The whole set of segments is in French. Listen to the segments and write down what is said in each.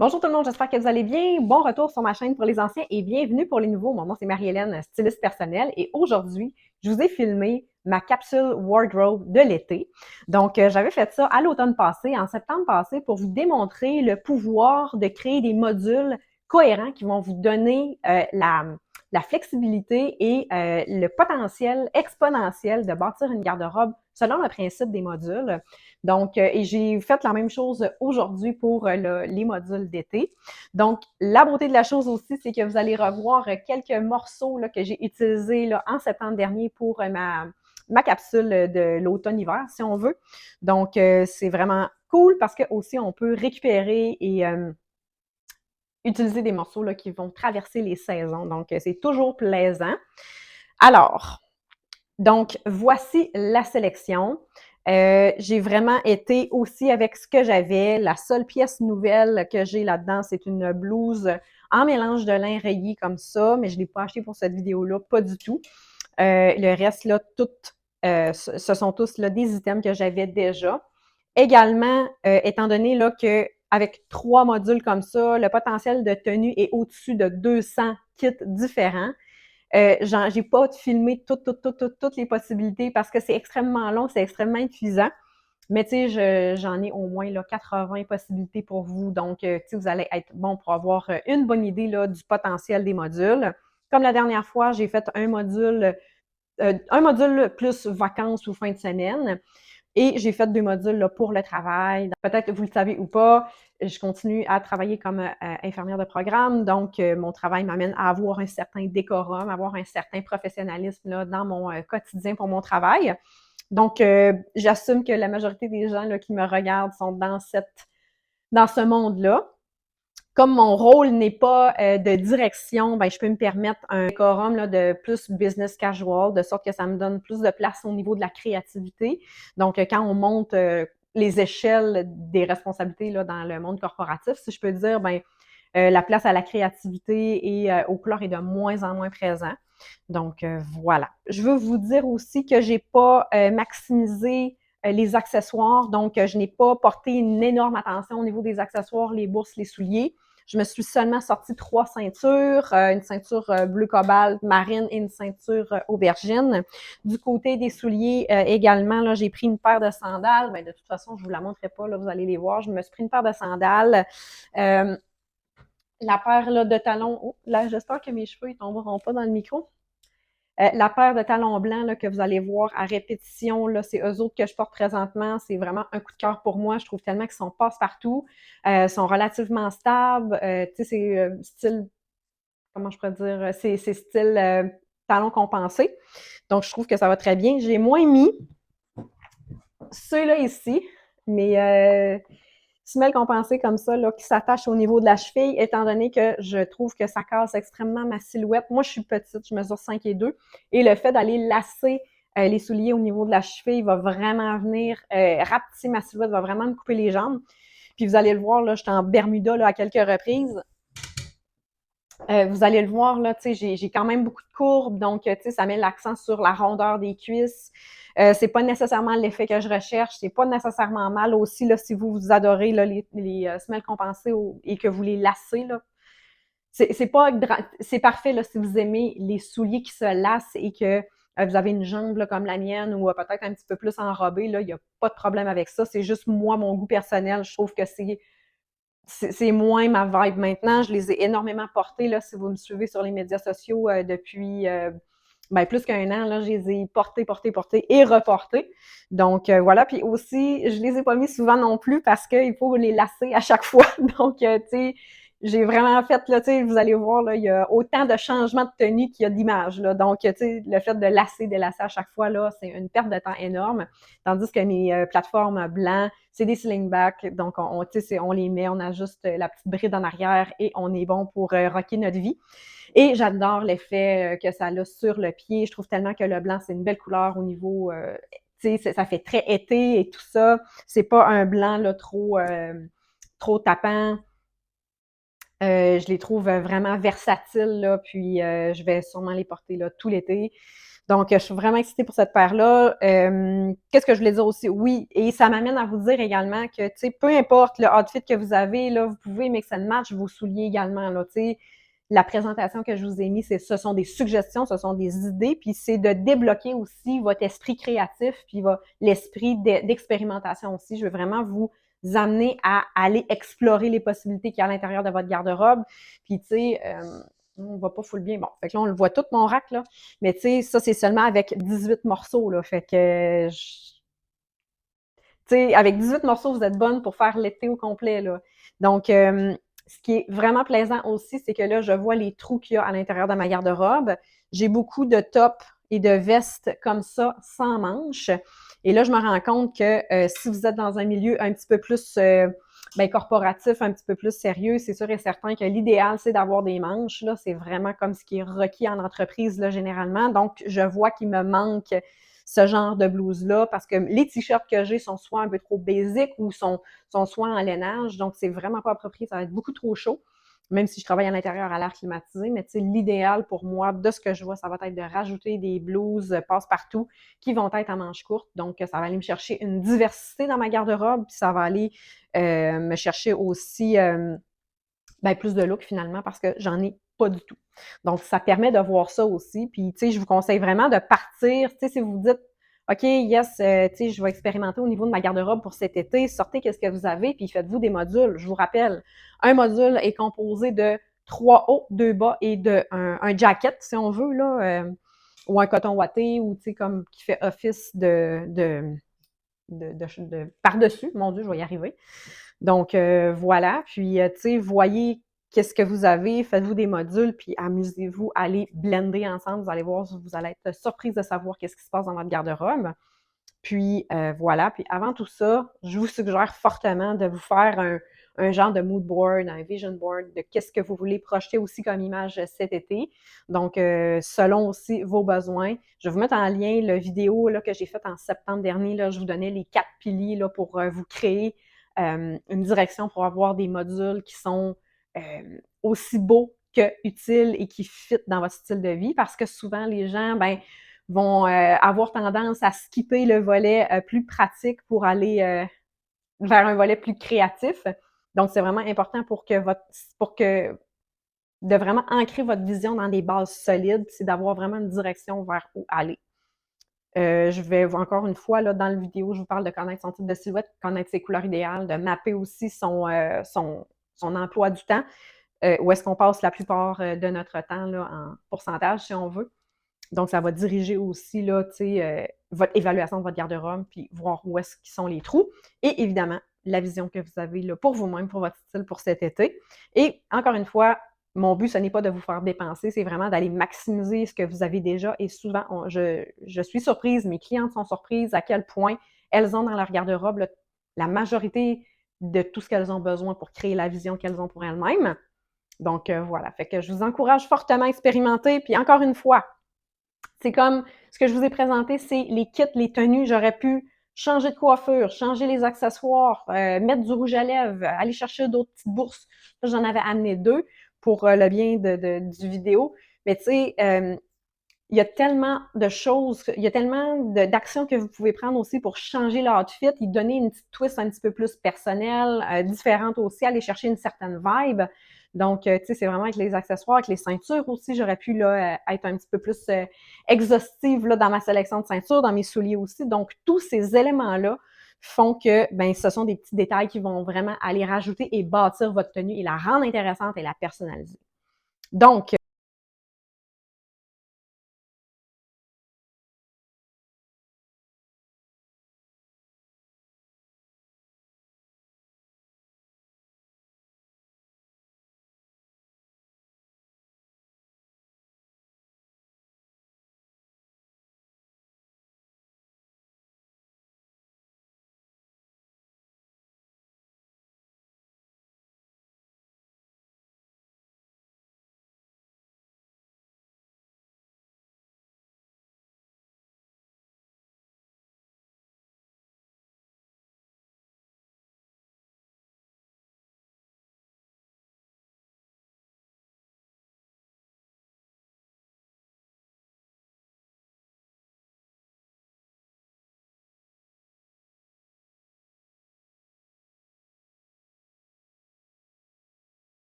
Bonjour tout le monde, j'espère que vous allez bien. Bon retour sur ma chaîne pour les anciens et bienvenue pour les nouveaux. Mon nom c'est Marie-Hélène, styliste personnelle et aujourd'hui, je vous ai filmé ma capsule wardrobe de l'été. Donc, j'avais fait ça à l'automne passé, en septembre passé, pour vous démontrer le pouvoir de créer des modules cohérents qui vont vous donner la flexibilité et le potentiel exponentiel de bâtir une garde-robe selon le principe des modules. Donc, et j'ai fait la même chose aujourd'hui pour les modules d'été. Donc, la beauté de la chose aussi, c'est que vous allez revoir quelques morceaux là, que j'ai utilisés là, en septembre dernier pour ma capsule de l'automne-hiver, si on veut. Donc, c'est vraiment cool parce que aussi on peut récupérer et utiliser des morceaux là, qui vont traverser les saisons. Donc, c'est toujours plaisant. Alors, donc, voici la sélection. J'ai vraiment été aussi avec ce que j'avais. La seule pièce nouvelle que j'ai là-dedans, c'est une blouse en mélange de lin rayé comme ça, mais je ne l'ai pas acheté pour cette vidéo-là, pas du tout. Le reste, là, ce sont tous là, des items que j'avais déjà. Également, étant donné là, que avec 3 modules comme ça, le potentiel de tenue est au-dessus de 200 kits différents. J'ai pas filmé toutes les possibilités parce que c'est extrêmement long, c'est extrêmement épuisant. Mais tu sais, j'en ai au moins là, 80 possibilités pour vous. Donc, tu sais, vous allez être bon pour avoir une bonne idée là, du potentiel des modules. Comme la dernière fois, j'ai fait un module plus vacances ou fin de semaine. Et j'ai fait 2 modules là, pour le travail. Peut-être que vous le savez ou pas, je continue à travailler comme infirmière de programme. Donc, mon travail m'amène à avoir un certain décorum, avoir un certain professionnalisme là, dans mon quotidien pour mon travail. Donc, j'assume que la majorité des gens là, qui me regardent sont dans ce monde-là. Comme mon rôle n'est pas de direction, ben, je peux me permettre un décorum là, de plus business casual, de sorte que ça me donne plus de place au niveau de la créativité. Donc, quand on monte les échelles des responsabilités là, dans le monde corporatif, si je peux dire, ben, la place à la créativité et au couleur est de moins en moins présent. Donc, voilà. Je veux vous dire aussi que j'ai pas maximisé les accessoires. Donc, je n'ai pas porté une énorme attention au niveau des accessoires, les bourses, les souliers. Je me suis seulement sorti 3 ceintures, une ceinture bleu cobalt marine et une ceinture aubergine. Du côté des souliers également, là, j'ai pris une paire de sandales. Ben, de toute façon, je vous la montrerai pas, là, vous allez les voir. Je me suis pris une paire de sandales. La paire là, de talons, oh, là, j'espère que mes cheveux ne tomberont pas dans le micro. La paire de talons blancs là, que vous allez voir à répétition, là, c'est eux autres que je porte présentement. C'est vraiment un coup de cœur pour moi. Je trouve tellement qu'ils sont passe-partout. Sont relativement stables. Tu sais, c'est style, comment je pourrais dire, c'est style talons compensés. Donc, je trouve que ça va très bien. J'ai moins mis ceux-là ici, mais semelles compensées comme ça, là, qui s'attachent au niveau de la cheville, étant donné que je trouve que ça casse extrêmement ma silhouette. Moi, je suis petite, je mesure 5 et 2, et le fait d'aller lasser les souliers au niveau de la cheville va vraiment venir rapetisser ma silhouette, va vraiment me couper les jambes. Puis vous allez le voir, là, j'étais en Bermuda là, à quelques reprises. Vous allez le voir, là, tu sais, j'ai quand même beaucoup de courbes, donc, tu sais, ça met l'accent sur la rondeur des cuisses. C'est pas nécessairement l'effet que je recherche, c'est pas nécessairement mal aussi, là, si vous adorez, là, les semelles compensées et que vous les lacez, là. C'est pas, c'est parfait, là, si vous aimez les souliers qui se lassent et que vous avez une jambe, là, comme la mienne ou peut-être un petit peu plus enrobée, là, il y a pas de problème avec ça. C'est juste moi, mon goût personnel, je trouve que c'est moins ma vibe maintenant. Je les ai énormément portés, là, si vous me suivez sur les médias sociaux depuis ben, plus qu'un an, là, je les ai portés et reportés. Donc, voilà. Puis aussi, je les ai pas mis souvent non plus parce qu'il faut les lasser à chaque fois. Donc, tu sais, j'ai vraiment fait, là, tu sais, vous allez voir, là, il y a autant de changements de tenue qu'il y a d'images, là. Donc, tu sais, le fait de délasser à chaque fois, là, c'est une perte de temps énorme. Tandis que mes plateformes blancs, c'est des slingbacks. Donc, on les met, on ajuste la petite bride en arrière et on est bon pour rocker notre vie. Et j'adore l'effet que ça a sur le pied. Je trouve tellement que le blanc, c'est une belle couleur au niveau, tu sais, ça fait très été et tout ça. C'est pas un blanc là, trop tapant. Je les trouve vraiment versatiles, là, puis je vais sûrement les porter là, tout l'été. Donc, je suis vraiment excitée pour cette paire-là. Qu'est-ce que je voulais dire aussi? Oui, et ça m'amène à vous dire également que, tu sais, peu importe le outfit que vous avez, là, vous pouvez mix and match vos souliers également, là, tu sais. La présentation que je vous ai mis, ce sont des suggestions, ce sont des idées, puis c'est de débloquer aussi votre esprit créatif, puis l'esprit d'expérimentation aussi. Je veux vraiment vous amener à aller explorer les possibilités qu'il y a à l'intérieur de votre garde-robe. Puis, tu sais, on voit pas full bien. Bon, fait que là, on le voit tout, mon rack, là. Mais tu sais, ça, c'est seulement avec 18 morceaux, là. Fait que, tu sais, avec 18 morceaux, vous êtes bonne pour faire l'été au complet, là. Donc, ce qui est vraiment plaisant aussi, c'est que là, je vois les trous qu'il y a à l'intérieur de ma garde-robe. J'ai beaucoup de tops et de vestes comme ça, sans manches. Et là, je me rends compte que si vous êtes dans un milieu un petit peu plus corporatif, un petit peu plus sérieux, c'est sûr et certain que l'idéal, c'est d'avoir des manches. Là, c'est vraiment comme ce qui est requis en entreprise, là, généralement. Donc, je vois qu'il me manque ce genre de blouse-là parce que les t-shirts que j'ai sont soit un peu trop basiques ou sont soit en lainage. Donc, c'est vraiment pas approprié. Ça va être beaucoup trop chaud, même si je travaille à l'intérieur à l'air climatisé. Mais tu sais, l'idéal pour moi, de ce que je vois, ça va être de rajouter des blouses passe-partout qui vont être en manches courtes. Donc, ça va aller me chercher une diversité dans ma garde-robe, puis ça va aller me chercher aussi plus de look finalement parce que j'en ai pas du tout. Donc, ça permet de voir ça aussi. Puis, tu sais, je vous conseille vraiment de partir. Tu sais, si vous vous dites, OK, yes, tu sais, je vais expérimenter au niveau de ma garde-robe pour cet été, sortez qu'est-ce que vous avez, puis faites-vous des modules. Je vous rappelle, un module est composé de 3 hauts, 2 bas et un jacket, si on veut, là, ou un coton watté, ou tu sais, comme qui fait office de par-dessus. Mon Dieu, je vais y arriver. Donc, voilà. Puis, tu sais, voyez qu'est-ce que vous avez, faites-vous des modules, puis amusez-vous, allez blender ensemble. Vous allez voir, vous allez être surprise de savoir qu'est-ce qui se passe dans votre garde-robe. Puis, voilà. Puis, avant tout ça, je vous suggère fortement de vous faire un genre de mood board, un vision board de qu'est-ce que vous voulez projeter aussi comme image cet été. Donc, selon aussi vos besoins. Je vais vous mettre en lien la vidéo là, que j'ai faite en septembre dernier. Là, je vous donnais les 4 piliers là, pour vous créer une direction pour avoir des modules qui sont aussi beaux que utiles et qui fit dans votre style de vie parce que souvent les gens vont avoir tendance à skipper le volet plus pratique pour aller vers un volet plus créatif. Donc, c'est vraiment important pour que de vraiment ancrer votre vision dans des bases solides, c'est d'avoir vraiment une direction vers où aller. Je vais encore une fois, là, dans la vidéo, je vous parle de connaître son type de silhouette, connaître ses couleurs idéales, de mapper aussi son emploi du temps, où est-ce qu'on passe la plupart de notre temps là, en pourcentage, si on veut. Donc, ça va diriger aussi là, votre évaluation de votre garde-robe, puis voir où est-ce qu'ils sont les trous. Et évidemment, la vision que vous avez là, pour vous-même, pour votre style pour cet été. Et encore une fois, mon but, ce n'est pas de vous faire dépenser, c'est vraiment d'aller maximiser ce que vous avez déjà. Et souvent, je suis surprise, mes clientes sont surprises à quel point elles ont dans leur garde-robe la majorité de tout ce qu'elles ont besoin pour créer la vision qu'elles ont pour elles-mêmes. Donc, voilà. Fait que je vous encourage fortement à expérimenter. Puis encore une fois, c'est comme ce que je vous ai présenté, c'est les kits, les tenues. J'aurais pu changer de coiffure, changer les accessoires, mettre du rouge à lèvres, aller chercher d'autres petites bourses. Là, j'en avais amené 2 pour le bien du vidéo. Mais tu sais, il y a tellement de choses, il y a tellement d'actions que vous pouvez prendre aussi pour changer l'outfit, y donner une petite twist un petit peu plus personnelle, différente aussi, aller chercher une certaine vibe. Donc, tu sais, c'est vraiment avec les accessoires, avec les ceintures aussi, j'aurais pu là, être un petit peu plus exhaustive là, dans ma sélection de ceintures, dans mes souliers aussi. Donc, tous ces éléments-là font que ce sont des petits détails qui vont vraiment aller rajouter et bâtir votre tenue et la rendre intéressante et la personnaliser. Donc,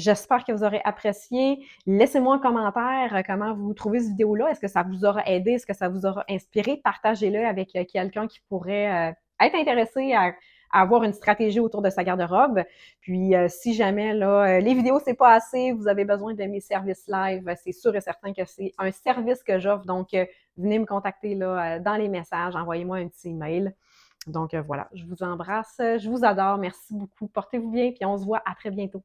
J'espère que vous aurez apprécié. Laissez-moi un commentaire comment vous trouvez cette vidéo-là. Est-ce que ça vous aura aidé? Est-ce que ça vous aura inspiré? Partagez-le avec quelqu'un qui pourrait être intéressé à avoir une stratégie autour de sa garde-robe. Puis, si jamais là, les vidéos, c'est pas assez, vous avez besoin de mes services live, c'est sûr et certain que c'est un service que j'offre. Donc, venez me contacter là, dans les messages, envoyez-moi un petit email. Donc, voilà, je vous embrasse, je vous adore. Merci beaucoup. Portez-vous bien, puis on se voit à très bientôt.